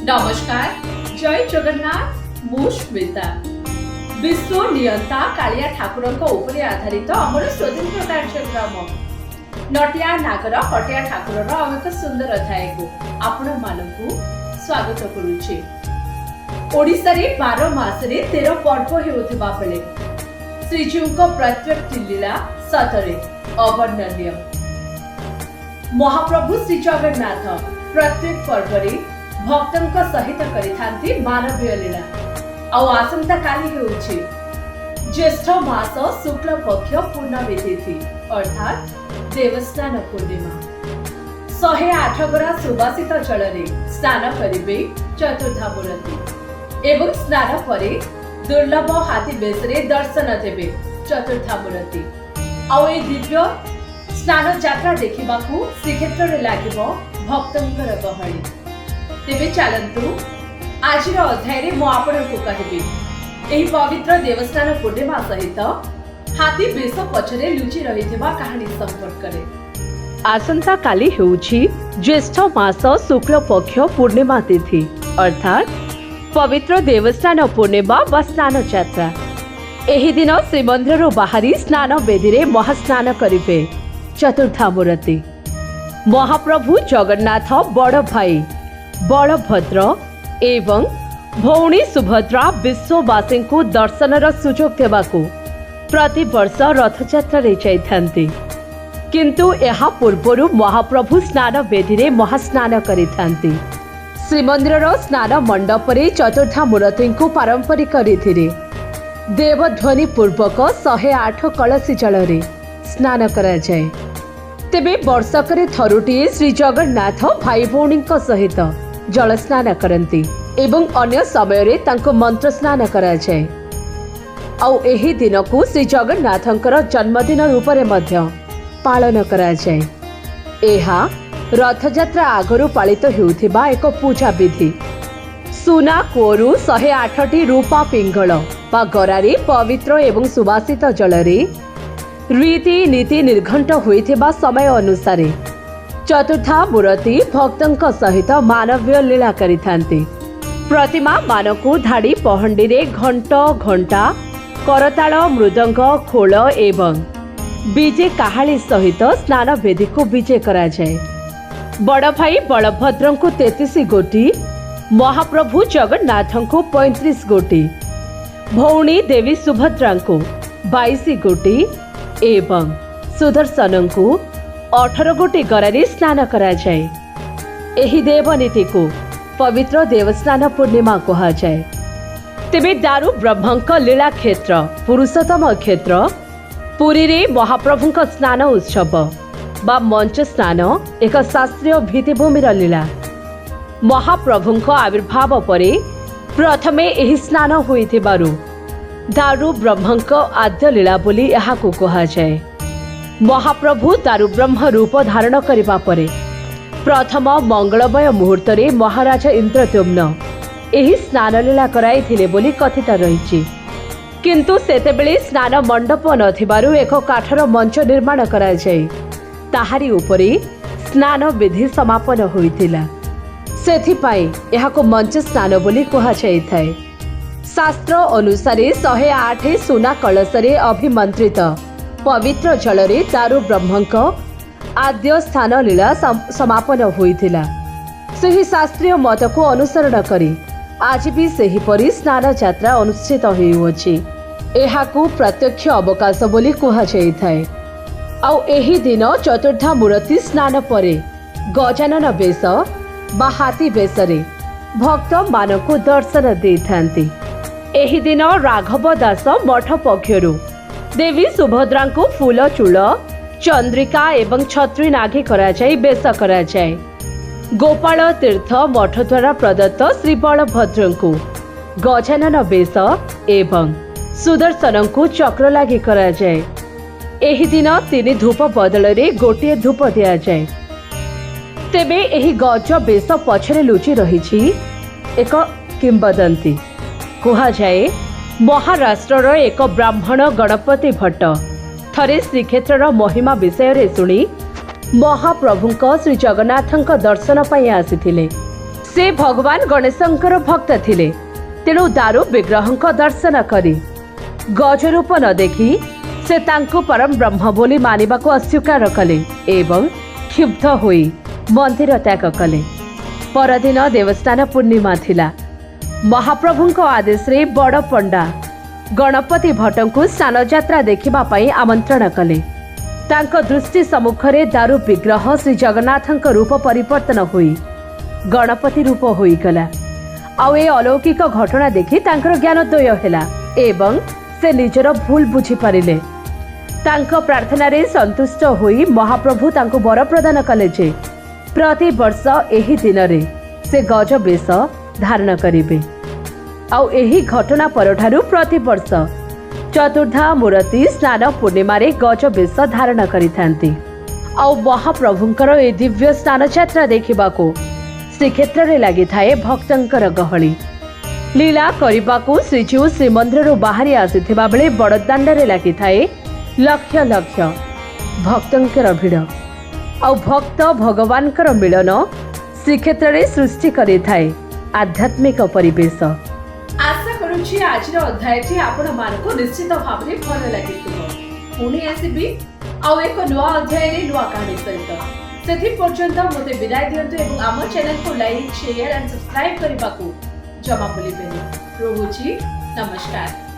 নমস্কার, জয় জগন্নাথ। ମୁଁ ସ୍ମିତା। ବିଶ୍ୱ ନିୟନ୍ତା କାଳିଆ ଠାକୁରଙ୍କ ଉପରେ ଆଧାରିତ ଆମର ସ୍ୱତନ୍ତ୍ର କାର୍ଯ୍ୟକ୍ରମ ନଟିଆ ନାଗର ହଟିଆ ଠାକୁରର ଆଉ ଏକ ସୁନ୍ଦର ଅଧ୍ୟାୟକୁ ଆପଣମାନଙ୍କୁ ସ୍ୱାଗତ କରୁଛି। ଓଡ଼ିଶାରେ 12 ମାସରେ 13 ପର୍ବ ହେଉଥିବା ବେଳେ ଶ୍ରୀଜୀଉଙ୍କ ପ୍ରତ୍ୟେକଟି ଲୀଳା ସତରେ ଅବର୍ଣ୍ଣନୀୟ। ମହାପ୍ରଭୁ ଶ୍ରୀ ଜଗନ୍ନାଥ ପ୍ରତ୍ୟେକ ପର୍ବରେ ଭକ୍ତଙ୍କ ସହିତ କରିଥାନ୍ତି ମାନବୀୟ ଲୀଳା। ଆଉ ଆସନ୍ତା କାଲି ହେଉଛି ଜ୍ୟେଷ୍ଠ ମାସ ଶୁକ୍ଳ ପକ୍ଷ ପୂର୍ଣ୍ଣମୀ ତିଥି ଅର୍ଥାତ୍ ଦେବସ୍ନାନ ପୂର୍ଣ୍ଣିମା। 108 ଗରା ସୁବାସିତ ଜଳରେ ସ୍ନାନ କରିବେ ଚତୁର୍ଦ୍ଧାମୂରତି ଏବଂ ସ୍ନାନ ପରେ ଦୁର୍ଲଭ ହାତୀ ବେଶରେ ଦର୍ଶନ ଦେବେ ଚତୁର୍ଦ୍ଧାମୂରତି। ଆଉ ଏହି ଦିବ୍ୟ ସ୍ନାନ ଯାତ୍ରା ଦେଖିବାକୁ ଶ୍ରୀକ୍ଷେତ୍ରରେ ଲାଗିବ ଭକ୍ତଙ୍କର ଗହଳି। ତେବେ ଚାଲନ୍ତୁ ଆଜିର ଅଧ୍ୟାୟରେ ମୁଁ ଆପଣଙ୍କୁ କହିବି ଏହି ପବିତ୍ର ଦେବସ୍ନାନ ପୂର୍ଣ୍ଣିମା ସହିତ ହାତୀ ବେଶ ପଛରେ ଲୁଚି ରହିଥିବା କାହାଣୀ ସମ୍ପର୍କରେ। ଆସନ୍ତା କାଲି ହେଉଛି ଜ୍ୟେଷ୍ଠ ମାସ ଶୁକ୍ଳ ପକ୍ଷ ପୂର୍ଣ୍ଣିମା ତିଥି ଅର୍ଥାତ୍ ପବିତ୍ର ଦେବସ୍ନାନ ପୂର୍ଣ୍ଣିମା ବା ସ୍ନାନ ଯାତ୍ରା। ଏହି ଦିନ ଶ୍ରୀମନ୍ଦିରରୁ ବାହାରି ସ୍ନାନ ବେଦୀରେ ମହାସ୍ନାନ କରିବେ ଚତୁର୍ଦ୍ଧାମୂରତି। ମହାପ୍ରଭୁ ଜଗନ୍ନାଥ ବଡ଼ ଭାଇ ବଳଭଦ୍ର ଏବଂ ଭଉଣୀ ସୁଭଦ୍ରା ବିଶ୍ୱବାସୀଙ୍କୁ ଦର୍ଶନର ସୁଯୋଗ ଦେବାକୁ ପ୍ରତିବର୍ଷ ରଥଯାତ୍ରାରେ ଯାଇଥାନ୍ତି। କିନ୍ତୁ ଏହା ପୂର୍ବରୁ ମହାପ୍ରଭୁ ସ୍ନାନ ବେଦୀରେ ମହାସ୍ନାନ କରିଥାନ୍ତି। ଶ୍ରୀମନ୍ଦିରର ସ୍ନାନ ମଣ୍ଡପରେ ଚତୁର୍ଦ୍ଧାମୂରତିଙ୍କୁ ପାରମ୍ପରିକ ରୀତିରେ ଦେବଧ୍ୱନି ପୂର୍ବକ 108 କଳସୀ ଜଳରେ ସ୍ନାନ କରାଯାଏ। ତେବେ ବର୍ଷକରେ ଥରୁଟିଏ ଶ୍ରୀ ଜଗନ୍ନାଥ ଭାଇ ଭଉଣୀଙ୍କ ସହିତ ଜଳ ସ୍ନାନ କରନ୍ତି ଏବଂ ଅନ୍ୟ ସମୟରେ ତାଙ୍କୁ ମନ୍ତ୍ର ସ୍ନାନ କରାଯାଏ। ଆଉ ଏହି ଦିନକୁ ଶ୍ରୀ ଜଗନ୍ନାଥଙ୍କର ଜନ୍ମଦିନ ରୂପରେ ମଧ୍ୟ ପାଳନ କରାଯାଏ। ଏହା ରଥଯାତ୍ରା ଆଗରୁ ପାଳିତ ହେଉଥିବା ଏକ ପୂଜା ବିଧି। ସୁନା କୂଅରୁ 108ଟି ରୂପା ପିଙ୍ଗଳ ବା ଗରାରେ ପବିତ୍ର ଏବଂ ସୁବାସିତ ଜଳରେ ରୀତି ନୀତି ନିର୍ଘଣ୍ଟ ହୋଇଥିବା ସମୟ ଅନୁସାରେ ଚତୁର୍ଦ୍ଧାମୂରତି ଭକ୍ତଙ୍କ ସହିତ ମାନବୀୟ ଲୀଳା କରିଥାନ୍ତି। ପ୍ରତିମା ମାନଙ୍କୁ ଧାଡ଼ି ପହଣ୍ଡିରେ ଘଣ୍ଟ ଘଣ୍ଟା କରତାଳ ମୃଦଙ୍ଗ ଖୋଳ ଏବଂ ବିଜେ କାହାଳୀ ସହିତ ସ୍ନାନ ବେଦୀକୁ ବିଜେ କରାଯାଏ। ବଡ଼ ଭାଇ ବଳଭଦ୍ରଙ୍କୁ 33 ଗୋଟି, ମହାପ୍ରଭୁ ଜଗନ୍ନାଥଙ୍କୁ 35 ଗୋଟି, ଭଉଣୀ ଦେବୀ ସୁଭଦ୍ରାଙ୍କୁ 22 ଗୋଟି ଏବଂ ସୁଦର୍ଶନଙ୍କୁ 18 ଗୋଟି ଗରାରେ ସ୍ନାନ କରାଯାଏ। ଏହି ଦେବନୀତିକୁ ପବିତ୍ର ଦେବସ୍ନାନ ପୂର୍ଣ୍ଣିମା କୁହାଯାଏ। ତେବେ ଦାରୁ ବ୍ରହ୍ମଙ୍କ ଲୀଳା କ୍ଷେତ୍ର ପୁରୁଷୋତ୍ତମ କ୍ଷେତ୍ର ପୁରୀରେ ମହାପ୍ରଭୁଙ୍କ ସ୍ନାନ ଉତ୍ସବ ବା ମଞ୍ଚ ସ୍ନାନ ଏକ ଶାସ୍ତ୍ରୀୟ ଭିତ୍ତିଭୂମିର ଲୀଳା। ମହାପ୍ରଭୁଙ୍କ ଆବିର୍ଭାବ ପରେ ପ୍ରଥମେ ଏହି ସ୍ନାନ ହୋଇଥିବାରୁ ଦାରୁ ବ୍ରହ୍ମଙ୍କ ଆଦ୍ୟ ଲୀଳା ବୋଲି ଏହାକୁ କୁହାଯାଏ। ମହାପ୍ରଭୁ ଦାରୁ ବ୍ରହ୍ମ ରୂପ ଧାରଣ କରିବା ପରେ ପ୍ରଥମ ମଙ୍ଗଳମୟ ମୁହୂର୍ତ୍ତରେ ମହାରାଜା ଇନ୍ଦ୍ରଦ୍ୟୁମ୍ନ ଏହି ସ୍ନାନ ଲୀଳା କରାଇଥିଲେ ବୋଲି କଥିତ ରହିଛି। କିନ୍ତୁ ସେତେବେଳେ ସ୍ନାନ ମଣ୍ଡପ ନଥିବାରୁ ଏକ କାଠର ମଞ୍ଚ ନିର୍ମାଣ କରାଯାଇ ତାହାରି ଉପରେ ସ୍ନାନ ବିଧି ସମାପନ ହୋଇଥିଲା। ସେଥିପାଇଁ ଏହାକୁ ମଞ୍ଚ ସ୍ନାନ ବୋଲି କୁହାଯାଇଥାଏ। ଶାସ୍ତ୍ର ଅନୁସାରେ 108 ସୁନା କଳସରେ ଅଭିମନ୍ତ୍ରିତ ପବିତ୍ର ଜଳରେ ଦାରୁ ବ୍ରହ୍ମଙ୍କ ଆଦ୍ୟ ସ୍ଥାନ ଲୀଳା ସମାପନ ହୋଇଥିଲା। ସେହି ଶାସ୍ତ୍ରୀୟ ମତକୁ ଅନୁସରଣ କରି ଆଜି ବି ସେହିପରି ସ୍ନାନ ଯାତ୍ରା ଅନୁଷ୍ଠିତ ହେଉଅଛି। ଏହାକୁ ପ୍ରତ୍ୟକ୍ଷ ଅବକାଶ ବୋଲି କୁହାଯାଇଥାଏ। ଆଉ ଏହି ଦିନ ଚତୁର୍ଦ୍ଧାମୂରତି ସ୍ନାନ ପରେ ଗଜାନନ ବେଶ ବା ହାତୀ ବେଶରେ ଭକ୍ତମାନଙ୍କୁ ଦର୍ଶନ ଦେଇଥାନ୍ତି। ଏହି ଦିନ ରାଘବ ଦାସ ମଠ ପକ୍ଷରୁ ଦେବୀ ସୁଭଦ୍ରାଙ୍କୁ ଫୁଲ ଚୂଳ ଚନ୍ଦ୍ରିକା ଏବଂ ଛତ୍ରୀ ନାଘି କରାଯାଇ ବେଶ କରାଯାଏ। ଗୋପାଳ ତୀର୍ଥ ମଠ ଦ୍ୱାରା ପ୍ରଦତ୍ତ ଶ୍ରୀ ବଳଭଦ୍ରଙ୍କୁ ଗଜାନନ ବେଶ ଏବଂ ସୁଦର୍ଶନଙ୍କୁ ଚକ୍ର ଲାଗି କରାଯାଏ। ଏହି ଦିନ 3 ଧୂପ ବଦଳରେ ଗୋଟିଏ ଧୂପ ଦିଆଯାଏ। ତେବେ ଏହି ଗଜ ବେଶ ପଛରେ ଲୁଚି ରହିଛି ଏକ କିମ୍ବଦନ୍ତୀ। କୁହାଯାଏ ମହାରାଷ୍ଟ୍ରର ଏକ ବ୍ରାହ୍ମଣ ଗଣପତି ଭଟ୍ଟ ଥରେ ଶ୍ରୀକ୍ଷେତ୍ରର ମହିମା ବିଷୟରେ ଶୁଣି ମହାପ୍ରଭୁଙ୍କ ଶ୍ରୀ ଜଗନ୍ନାଥଙ୍କ ଦର୍ଶନ ପାଇଁ ଆସିଥିଲେ। से भगवान गणेशंकर भक्त थिले। तेणु दारू विग्रहଙ୍କ दर्शन करी गज रूप न देखी से तांको परम ब्रह्म बोली मानिबाको अस्वीकार कले एवं क्षुब्ध होई मंदिर त्याग कले। परदिन देवस्थान पूर्णिमा थिला। महाप्रभुଙ୍କ आदेश रे बड़ पंडा गणपति भट्टଙ୍କୁ स्नान यात्रा देखिबा पई आमंत्रण कले। तांको दृष्टि सम्मुखरे दारू विग्रह श्री जगन्नाथଙ୍କ रूप परिवर्तन होई गणपति रूप होई गला। आउ ए अलौकिक घटना देखि तांकर ज्ञानोदय हेला एवं से निजर भूल बुझी पारिले। तांको प्रार्थना रे संतुष्ट होई महाप्रभु तांको वर प्रदान कले जे प्रति वर्ष एही दिन रे से गज बेश धारण करिवे। आउ एही घटना परठारु प्रति वर्ष चतुर्धा मूर्ति स्नान पूर्णिमा रे गज बेश धारण करिथांती। आउ महाप्रभुंकर ए दिव्य स्नान यात्रा देखिबाको श्रीक्षेत्र रे लागि थाए भक्तंकर गहली। लीला करिबाको श्रीजीउ श्रीमंदिरରୁ बाहरी आसिथिबा बेले बड़दाण्ड रे लागि थाए लक्ष लक्ष भक्तंकर भिड़। आउ भक्त भगवानकर मिलन श्रीक्षेत्र रे सृष्टि करि थाए आध्यात्मिक परिवेश। आशा करूछि आजिर अध्यायटी आपण मानको निश्चित भाबरे भल लागिथिबो। पुणी आसीबी आउ एक नुआ अध्याय रे नुआ कहानी सहित। सेथि पर्यंत मते विदाय दियंतु एवं आम चैनल को लाइक शेयर एंड सब्सक्राइब करबाकू जमा भूलिबेनी। रहुछि नमस्कार।